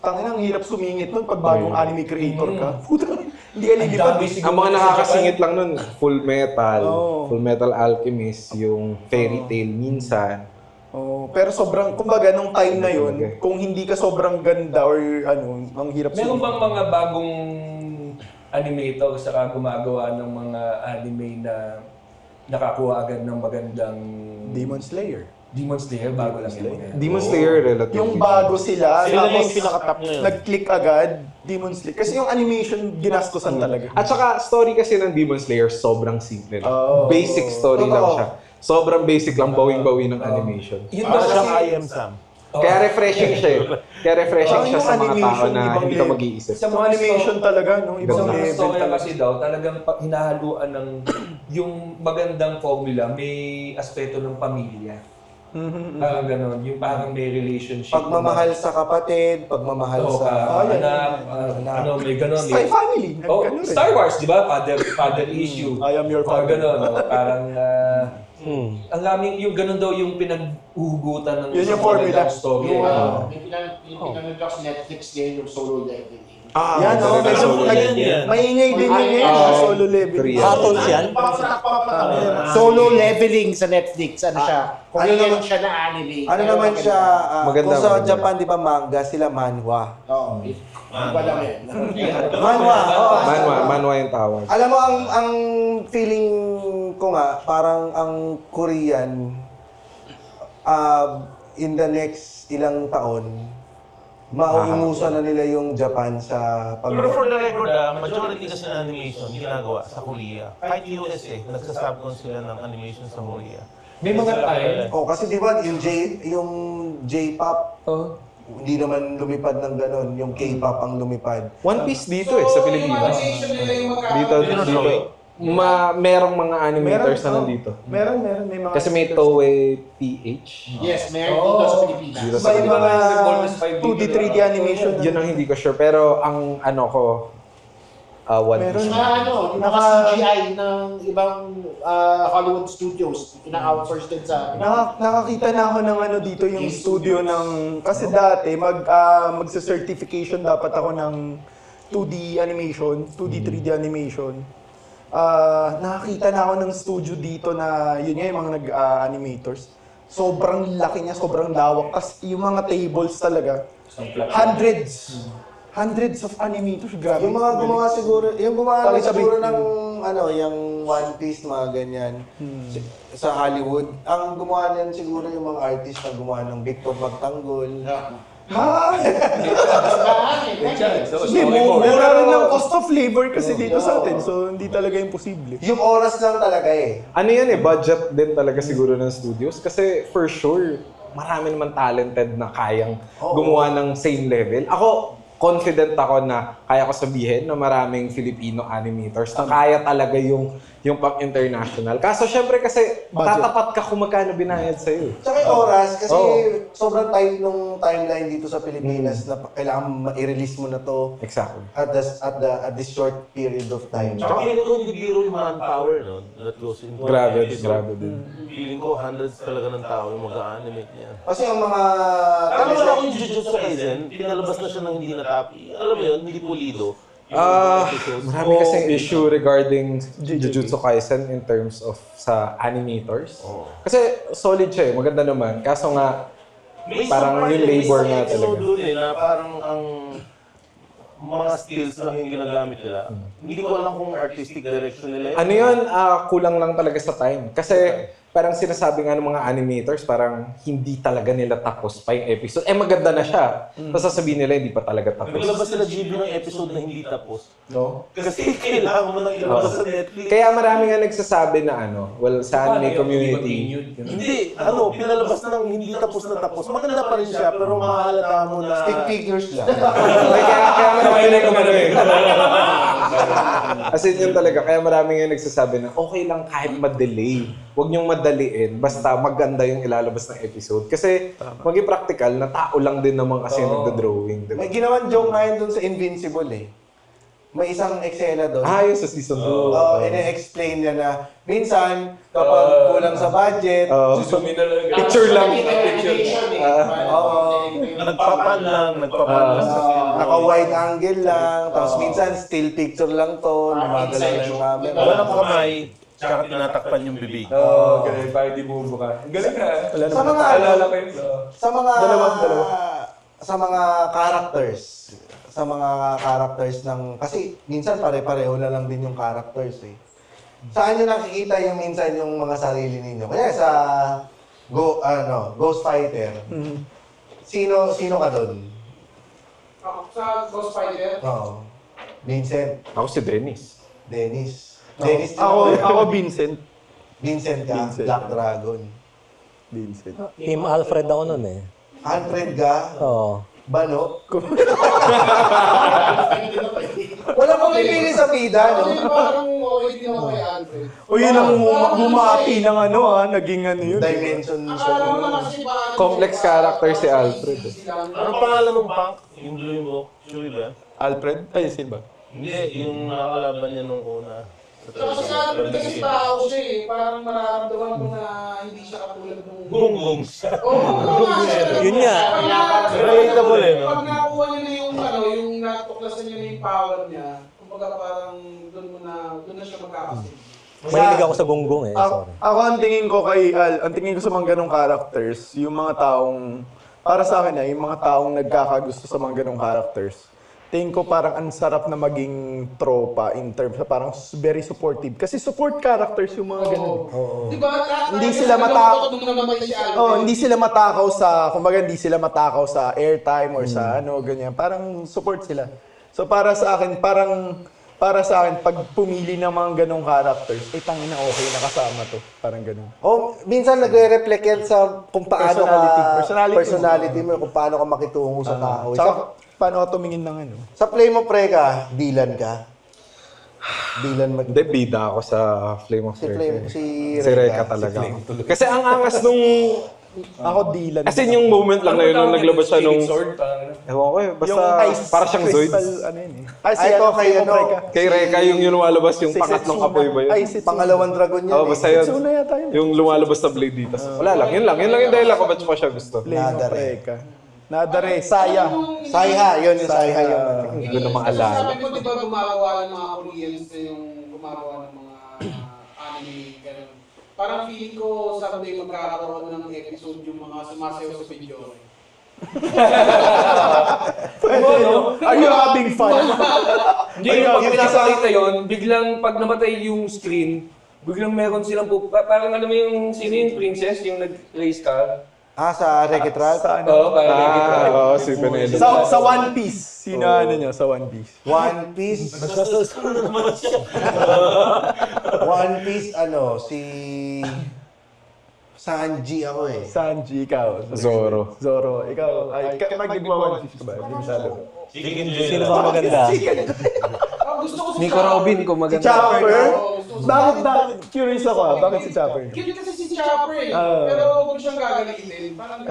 Tangina, ang hirap sumingit nun pag bagong anime creator ka. Putang, hindi ka lilipad. Ang mga nakakasingit lang nun, Full Metal Alchemist, yung Fairy Tail minsan. Pero sobrang, kumbaga, nung time na yun, kung hindi ka sobrang ganda or ang hirap meron bang mga bagong animator saka gumagawa ng mga anime na nakakuha agad ng magandang... Demon Slayer, bago lang yun. Demon Slayer, relatively. Yung bago sila Sila na yung pinaka-top na yun. nag-click agad, Demon Slayer. Kasi yung animation, ginastosan talaga. At saka, story kasi ng Demon Slayer, sobrang simple. Basic story lang siya. Sobrang basic lang, bawing-bawi ng animation. Yun ba Siyang kasi... I Am Sam. Kaya refreshing siya eh. Kaya refreshing siya sa mga tao na hindi ka mag-iisip. Sa Yung animation talaga, no? Ibang Sa mga level story talaga. kasi daw, talagang hinahaluan ng yung magandang formula, may aspeto ng pamilya. Parang gano'n, yung parang may relationship. Pagmamahal sa kapatid, pagmamahal sa... anak, may gano'n. Spy Family. Ganun rin. Star Wars, di ba? Father issue. I am your Parang father. gano'n, no? Parang... ang laming yung gano'n daw yung pinaghuhugutan ng Yun yung formula. story. Yung pinanood ko sa Netflix din, yung solo leveling. Yan, medyo maingay din yun sa solo leveling. Battles yan? Solo leveling sa Netflix, siya? Korean siya na anime. Ano naman siya, Maganda, kung sa maganda. Japan, di ba manga, sila manhwa. Oo. Wala mo yun. Manhwa, oo. Manhwa yung tawag. Alam mo, ang feeling ko nga, parang ang Korean, in the next ilang taon, mauumusan na nila yung Japan sa Pero for the record, majority kasi ng animation ginagawa sa Korea. Kahit USA, nagsasubcon sila ng animation sa Korea. May mga time. kasi di ba yung J-pop, hindi naman lumipad ng ganon, yung K-pop ang lumipad. One Piece dito sa Pilipinas. Yung animation nila yung magkakaroon. Dito. Merong mga animators na nandito. Meron. May mga... Kasi may Toei PH. Yes, meron dito sa Pilipinas. Dito Iba yung mga Almost 5 2D, 3D animation. Yun ang hindi ko sure. Pero ang ano ko, One Meron Piece. Mga yung mga CGI ng ibang Hollywood studios, ina-outsource din sa... Nakakita na ako ng dito yung studio ng... Kasi dati, magsa-certification dapat ako ng 2D animation, 2D, 3D animation. Nakakita na ako ng studio dito na yun nga yung mga nag-animators. Sobrang laki niya, sobrang lawak. Tapos yung mga tables talaga, hundreds of animators, grabe. Yung mga gumawa siguro, Tabi-tabi. ng yung One Piece, mga ganyan, sa Hollywood. Ang gumawa niyan siguro yung mga artist na gumawa ng Victor Magtanggol. Hindi, mura rin ang cost of labor kasi dito sa atin, so hindi talaga imposible. Yung oras lang talaga eh. Ano yan budget din talaga siguro ng studios. Kasi for sure, marami naman talented na kayang gumawa ng same level. Ako, confident ako na kaya ko sabihin na maraming Filipino animators na kaya talaga yung pang-international. Kaso syempre kasi tatapat ka kung magkano binayad sa'yo. Tsaka yung oras, kasi sobrang tight nung timeline dito sa Pilipinas na kailangan ma-release mo na to Exactly. at this short period of time. Tsaka feeling ko hindi biro yung manpower, no? That goes into Grabe episode. din. Feeling ko hundreds talaga ng tao yung mag-animate niya. Kasi ang mga... Alam mo na ako yung Jujutsu Kaisen, pinalabas na siya ng hindi natapi. Alam mo yun, hindi pulido. Marami kasing issue regarding Jujutsu Kaisen in terms of sa animators. Kasi solid siya maganda naman. Kaso nga, parang yung labor nga talaga. Doon na parang ang mga skills lang yung ginagamit nila. Hindi ko alam kung artistic direction nila yun. Ano yun, kulang lang talaga sa time. Kasi parang sinasabi nga ng mga animators, parang hindi talaga nila tapos pa yung episode. Maganda na siya. Tapos sasabihin nila, hindi pa talaga tapos. Naglabas sila GB ng episode na hindi tapos. No? Kasi kailangan mo nang ilabas sa Netflix. Kaya marami nga nagsasabi na sa anime community. Hindi, pinalabas na ng hindi tapos na tapos. Maganda pa rin siya, pero mahalata mo na... Stick figures lang. Kaya marami na As in yun talaga, kaya marami nga nagsasabi na okay lang kahit ma-delay. Huwag niyong madaliin, basta maganda yung ilalabas ng episode. Kasi maging practical, na tao lang din naman kasi yung nagda-drawing. Diba? May ginawang joke ngayon dun sa Invincible eh. May isang eksena doon. Yung sa season 2. Ine-explain niya na minsan, kapag kulang sa budget, Picture lang. Nagpapan lang. naka-wide angle lang, tapos minsan still picture lang to, lumadala lang yung camera. Walang kamay, tsaka tinatakpan yung bibig. Ganun, parang di bubuka. Galing na. Sa mga Alala ko yun. sa mga characters ng kasi minsan pare-pareho na lang din yung characters eh. Saan niyo nakikita yung minsan yung mga sarili ninyo? Kaya sa Ghost Fighter. Sino ka doon? Sa Ghost Fighter? Oo. Vincent, Ako si Dennis. Dennis, Ako Vincent. Vincent ka, Vincent. Black Dragon. Vincent. Team Alfred ako nun eh. Alfred ka, Oo. Bano. Wala pang pipili sa bida, no? Parang okay din ako kay Alfred. O yun ang humati ng naging yun. Dimension. Akala mo na kasi ba... Complex character si Alfred. Anong pangalan ng punk? Yung blue yung book? Sure ba? Alfred? Ay, sino ba? Hindi, yung nakakalaban niya nung una. Saka si Alfred kasi tao siya eh. Parang mararamdaman mo na hindi siya katulad ng... Gunggong siya. Oo, Yun nga. Relatable eh, no? Pag nakuha niya na yung natuklasan niya na yung power niya, kumbaga parang doon na siya magkakasin. Mahilig ako sa gonggong eh. Sorry. Ako ang tingin ko ang tingin ko sa mga ganong characters, yung mga taong, para sa akin yung mga taong nagkakagusto sa mga ganong characters. Tingin ko parang ang sarap na maging tropa in terms of parang very supportive. Kasi support characters yung mga ganun. Diba? Hindi sila matakaw. Hindi Hindi sila matakaw sa, kumbaga hindi sila matakaw sa airtime or sa ganyan. Parang support sila. So para sa akin, pag pumili ng mga ganong characters, tangina okay na kasama to. Parang ganun. Minsan nagre-reflect yan sa kung paano Personality mo, kung paano ka makitungo sa tao. Tsaka, paano ka tumingin ng Sa play mo pre ka, Dylan ka. Hindi, bida ako sa Flame of Si Reka. Flame, si Si Reka talaga. Kasi ang angas nung Ako Dylan. As in, yung moment lang na yun nung naglabas siya nung... Sword, parang Ewan ko eh, basta ice para siyang Zoids. crystal, ano yun eh. Ay, ito kay ano, Kay Reka, yung lumalabas yung pangatlong kapoy ba yun? Ay, si pangalawang dragon yan Oo, basta yun. Setsuna yata yun. Yung lumalabas na blade dito. Wala lang, yun lang yung dahilan ko ba't ko siya gusto. Nadare. Nadare, Saya. Saiha, yun yung Saiha yun. Hindi ko na maalala. Sabi ko, di ba gumagawa ng mga Koreans na yung gumagawa ng mga anime, gano'n. Parang feeling ko someday magkakaroon ng episode yung mga sumasayaw sa video. Are you having fun? Hindi, yung pag pinapakita yun, biglang pag namatay yung screen, biglang meron silang parang alam mo yung sino yung princess, yung nag-race car. Sa Wreck-It Ralph? Oo, parang Wreck-It Oo, si Penelope. Sa One Piece. Sino ano niya sa One Piece? One Piece, si... Sanji ako eh. Sanji, ikaw. Zoro. Zoro, ikaw. Ay, mag-One Piece ka ba? Hindi masyado. Sino ba maganda? Gusto ko Nico Robin ko maganda. Chopper? Bakit? Curious ako ah. Bakit si Chopper? Cute kasi si Chopper eh. Pero huwag mo siyang gagalitin. Parang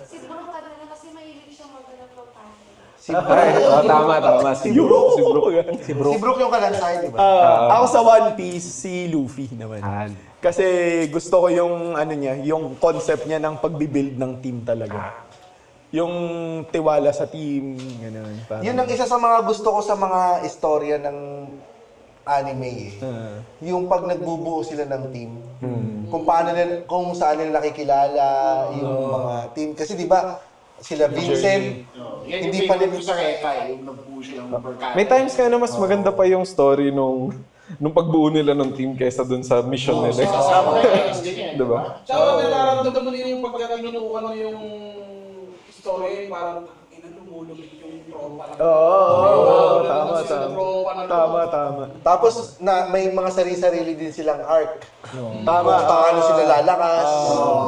Siguro ka na kasi mahilig siyang maghanap ng panty. Si Brook. Tama. Si Brook. Si Brook yung kalansay, di ba? Ako sa One Piece, si Luffy naman. Kasi gusto ko yung ano niya, yung concept niya ng pagbibuild ng team talaga. Yung tiwala sa team, gano'n. Yun ang isa sa mga gusto ko sa mga istorya ng anime eh. Yung pag nagbubuo sila ng team. Kung saan nila nakikilala yung mga team. Kasi di ba, sila Vincent, Yan hindi yung pa favorite ko sa Reka, yung nag-push lang ng Burkana. May times kaya na mas maganda pa yung story nung pagbuo nila ng team kaysa dun sa mission nila. Diba? Tsaka nararamdaman mo din yung pagkatinutukan mo yung story, parang lumulubig yung tropa lang. Tama. Tapos may mga sarili-sarili din silang arc. Tama. Kung paano sila lalakas.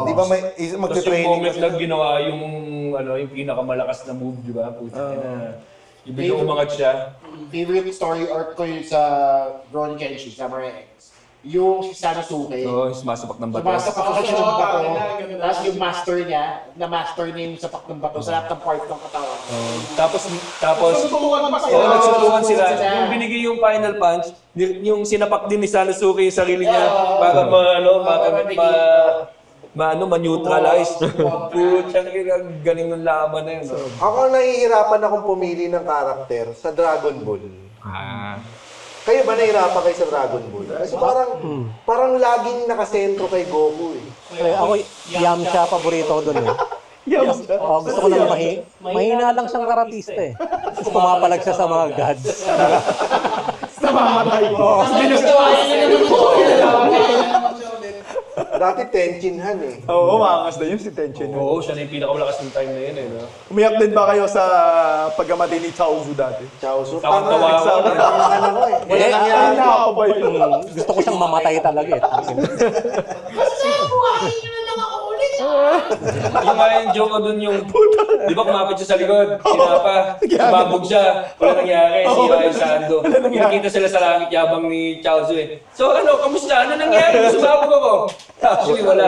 Di ba may Tapos yung magte-training moment na ginawa yung pinakamalakas na move, di ba? Puta na. Yung biglang umangat siya. Favorite story arc ko yun sa Ron Kenshin, Samurai X. Yung si Sanosuke. Oo, sumasapak ng bato. Sumasapak siya ng bato. Tapos yung master niya, na-master niya yung sapak ng bato sa lahat ng part ng katawan. Tapos, Nagsutukan nagsutukan sila. Yung binigay yung final punch, yung sinapak din ni Sanosuke yung sarili niya para ma-neutralize. Putsang galing ng laban na yun. Ako nahihirapan akong pumili ng karakter sa Dragon Ball. Kayo ba nahihirapan kayo sa Dragon Ball? Kasi parang laging nakasentro kay Goku eh. Ako, Yamcha, paborito ko doon eh. Gusto ko lang mahina lang siyang karatista eh. Pumapalag siya sa mga gods. Namamatay. Dati Tenchinhan eh. Oo, umangas na yun si Tenchin. Oo, siya na yung pinakamalakas ng time na yun eh. No? Umiyak din ba kayo sa pagkamatay ni Chaozu dati? Chaozu. Tawa-tawa ako. Ano eh. Wala nangyari. Ako ba yun? Gusto ko siyang mamatay talaga eh. Yung nga yung joke ko dun yung, di ba kumapit siya sa likod, sinapa, sumabog siya, wala nangyari, sira yung sando. Nakikita sila sa langit yabang ni Chaozu eh. So ano, kamusta? Ano nangyari? Sumabog ako. Actually wala,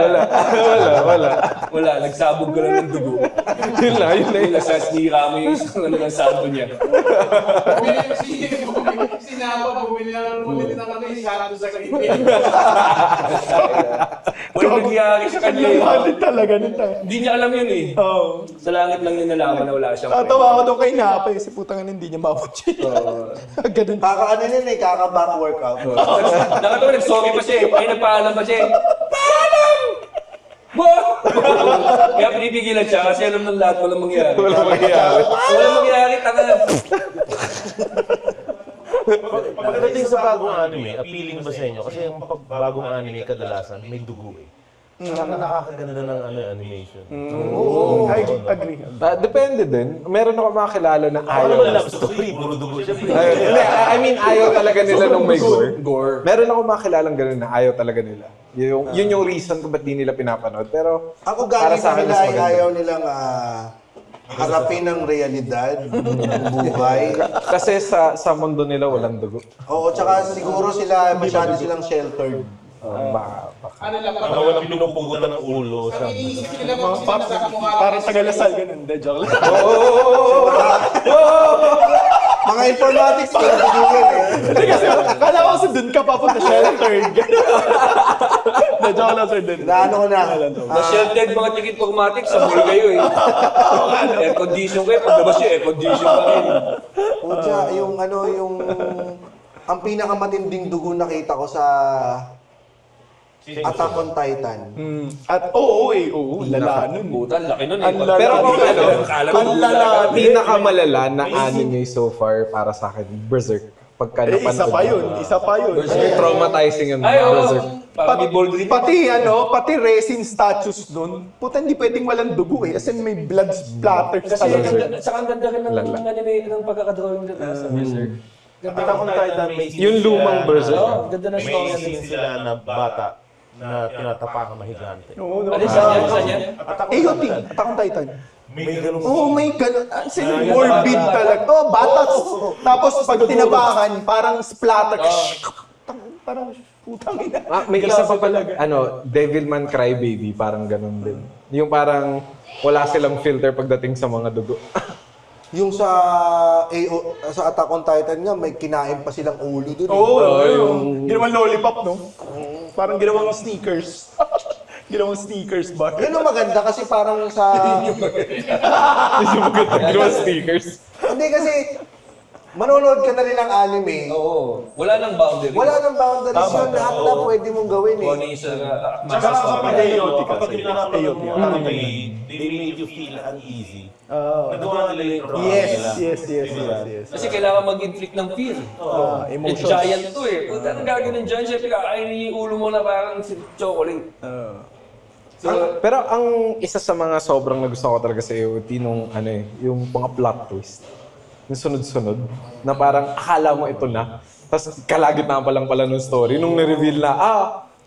nagsabog ka lang ng dugo. Yun lang. Nasasnira mo yung isang ng sando niya. Sinapa, bumili ng yung sando sa kanya. Wala nangyari sa kanya eh. Namalit talaga nito. Hindi niya alam yun eh. Oo. Sa langit lang niya nalaman na wala siyang Tatawa ako doon kay Napa si putang hindi niya mabot siya. Ganun. Kaka-ano yun eh, kaka-back workout. Nakatawa, nag-sorry pa siya eh. Ay, nagpaalam pa siya eh. Paalam! Kaya pinipigilan siya kasi alam ng lahat walang mangyari. Walang mangyari, tanga. Pagdating sa bagong anime, appealing ba sa inyo? Kasi yung bagong anime kadalasan may dugo eh. Saka nakakaganda ng animation. I agree. Depende din. Meron ako makakilala na Ano ayaw. ba love story? Puro dugo siya. I mean, ayaw talaga nila nung may gore. Meron ako makilalang ganun na ayaw talaga nila. Yun yung reason kung ba't di nila pinapanood. Pero Ako para galing sa akin, nila mas ay maganda. ayaw nilang harapin ng realidad, ng buhay. Kasi sa mundo nila walang dugo. Oo, tsaka siguro sila masyado silang sheltered. Ano lang ba? Ano walang pinupugutan ng ulo sa... Ang iniisip nila kung sino sa kamukha. Parang tagalasal ganun. Hindi, joke lang. Mga informatics ko na Hindi kasi, kala ko sa dun ka papunta sheltered. Hindi, joke lang sir dun. Naano ko na. Na-sheltered mga tikit pragmatic, sa mall kayo eh. Air condition kayo, paglabas yung air condition pa rin. Pucha, yung ang pinakamatinding dugo nakita ko sa Attack on Titan. At oo, lala nun. Puta, laki nun eh. Ang lala. Pero kung ano, Ang lala. pinakamalala na anime so far para sa akin, Berserk. Pagka Isa pa yun. Traumatizing yung Ay, Berserk. Parang may bold rin. Pati resin statues nun, puta hindi pwedeng walang dugo eh. As in may blood splatters Kasi talaga. saka ang ganda rin ng anime, ng pagkakadrawing nila sa Berserk. Attack on Titan, may Yung lumang Berserk. Ganda na may story. scene sila na bata na tinatapakan ng higante. Oo, no. Ano saan yan? AOT, Attack on Titan. May ganun. Oh my God, morbid talaga. Oh, batas. Tapos pag tinabakan, parang splatter. Parang putang ina. May isa pa pala, Devilman Crybaby, parang ganun din. Yung parang wala silang filter pagdating sa mga dugo. Yung sa Attack on Titan nga, may kinain pa silang ulo dun. Yung ginawang lollipop, no? Parang ginawang sneakers. Ginawang sneakers bar. Yun ang maganda kasi parang sa... Ginawang stickers. Hindi kasi, manonood ka na rin ng anime. Oo. Wala nang boundary. Wala nang boundaries yun. Lahat na pwede mong gawin Kung ano eh. yung isa Tsaka kapag AOT kasi. kapag pinapanood mo ang anime, they made you feel uneasy. Nagawa nila yung trauma nila. Yes. Kasi kailangan mag-inflict ng fear. Eh, Emotions. giant to eh. Kung anong gagawin ng giant, syempre kakainin yung ulo mo na parang si chocolate. Pero ang isa sa mga sobrang nagustuhan ko talaga sa AOT nung yung mga plot twist. Yung sunod-sunod, na parang akala mo ito na. Tapos kalagitnaan pa lang pala ng story. Nung na-reveal na,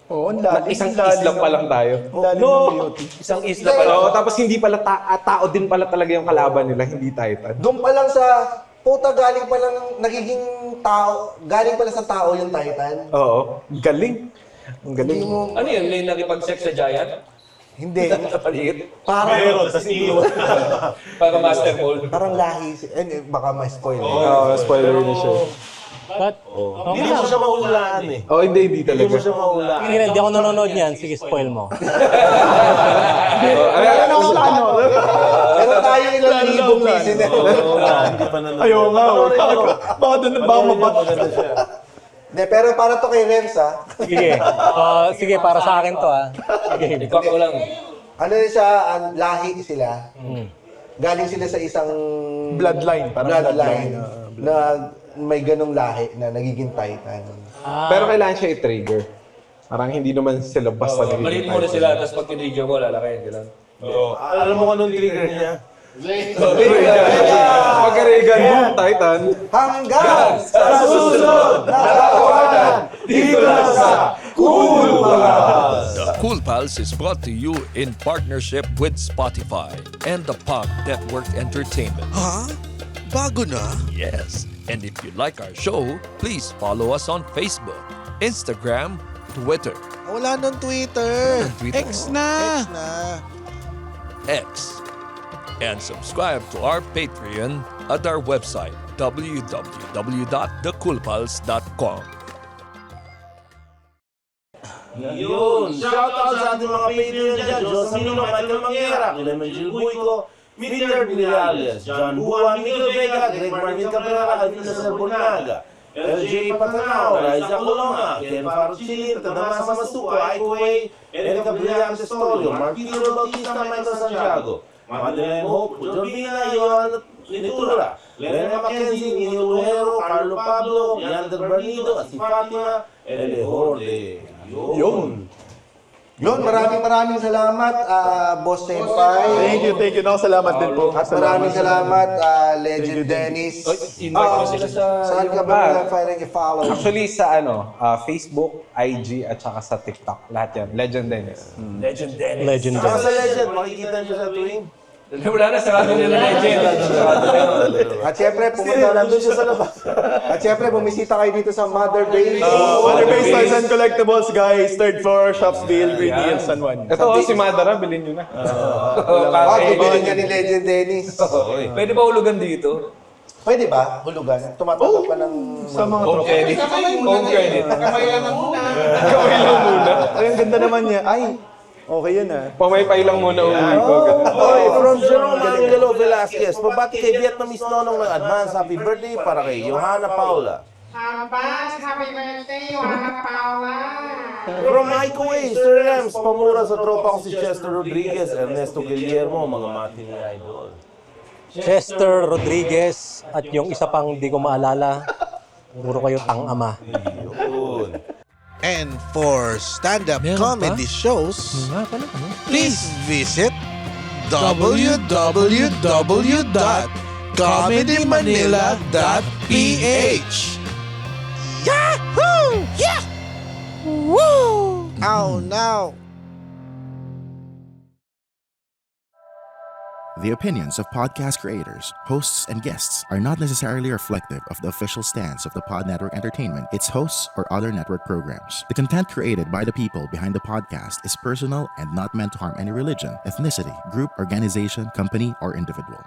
ang na lalim. isang isla pa lang tayo. Isang isla pa lang. Oo, tapos hindi pala tao din pala talaga yung kalaban nila, hindi Titan. Doon pa lang sa... Puta, galing pa lang nagiging tao. Galing pala sa tao yung Titan. Oo, galing. Ang galing. Ano yun? May nakipag-sex sa giant? Hindi. Napaligid? Parang... Meron, tas iiwan. Para master mold. Parang lahi. Baka may spoiler. Oo, spoiler na siya. But, Hindi mo siya mahulaan eh. Oh, hindi Hindi talaga. mo siya mahulaan. hindi ako nanonood niyan. Sige, spoil mo. Pero tayo ilang libong listener. Hindi pa nanonood. Ayaw nga. Baka doon ba mabat? Maganda siya. Hindi, pero para to kay Rems Sige. Sige, para sa akin to Sige. Ikak ko lang. Ano yun siya, lahi sila. Galing sila sa isang Bloodline. bloodline na may ganong lahi na nagiging Titan. Pero kailangan siya i-trigger. Parang hindi naman sila basta Maliit muna sila, tapos pag tinrigger mo, lalakayin ka lang. Oo. Alam mo kung anong trigger niya? Pagka-Regan, boom, Titan. Hanggang sa susunod na tawanan dito lang sa Cool Pals! The Cool Pals is brought to you in partnership with Spotify and the Pod Network Entertainment. Ha? Bago na? Yes, and if you like our show, please follow us on Facebook, Instagram, Twitter, Wala nang Twitter. Twitter. X na. X, and subscribe to our Patreon at our website, www.thecoolpals.com. Yun! Shoutout sa ating mga Patreon dyan. Diyos Amino, Michael Manguera, Clement Gil Buico, Miller Vinales, John Juan, Miguel Vega, Greg Marvin Cabrera, Alvina Salbonaga, LJ Patanao, Liza Colonga, Ken Faruchilin, Tadamasa Masuko, Aiko Way, Erika Brillante Storio, Martino Bautista, Michael Santiago, Madeleine Hope, Jovina, Yohan Litura, Lena Mackenzie, Nino Luero, Carlo Pablo, Yander Bernido, at si Fatima, Elehor de Yun! Yun, maraming salamat, Boss Senpai. Thank you. Salamat din po. At maraming salamat, Legend Dennis. Invite mo sila sa... Saan ka ba pwedeng i-follow? Actually sa Facebook, IG, at saka sa TikTok. Lahat yan. Legend Dennis. Legend. Saka sa Legend, makikita niyo sa tuwing Wala na, sarado nila Legend. At syempre, Nandun siya sa labas. At syempre, bumisita kayo dito sa Mother Base. Mother Base Toys and Collectibles, guys. Third floor, Shopsville, Green Hills, San Juan. Ito, si Madara, bilhin nyo na. Bibili niya ni Legend Dennis. Pwede ba hulugan dito? Pwede ba? Hulugan? Tumatanggap ka ng... Sa mga Home credit. Home credit. Kamay lang muna. Kamay lang muna. Ay, ang ganda naman niya. Ay, okay yan ah. Pamay-pay lang muna uwi ko. Oy, from Jerome Angelo Velasquez, pabati kay Vietnamese Nonong ng advance happy birthday para kay Johanna Paula. Happy birthday, Johanna Paula! From Mike Way, Sir Rams, pamura sa tropa ko si Chester Rodriguez, Ernesto Guillermo, mga matinee idol. Chester Rodriguez at yung isa pang di ko maalala, puro kayo tang-ama. Yun. And for stand-up comedy shows, please visit www.comedymanila.ph. Yahoo! Yeah! Woo! Oh no! The opinions of podcast creators, hosts, and guests are not necessarily reflective of the official stance of the Pod Network Entertainment, its hosts, or other network programs. The content created by the people behind the podcast is personal and not meant to harm any religion, ethnicity, group, organization, company, or individual.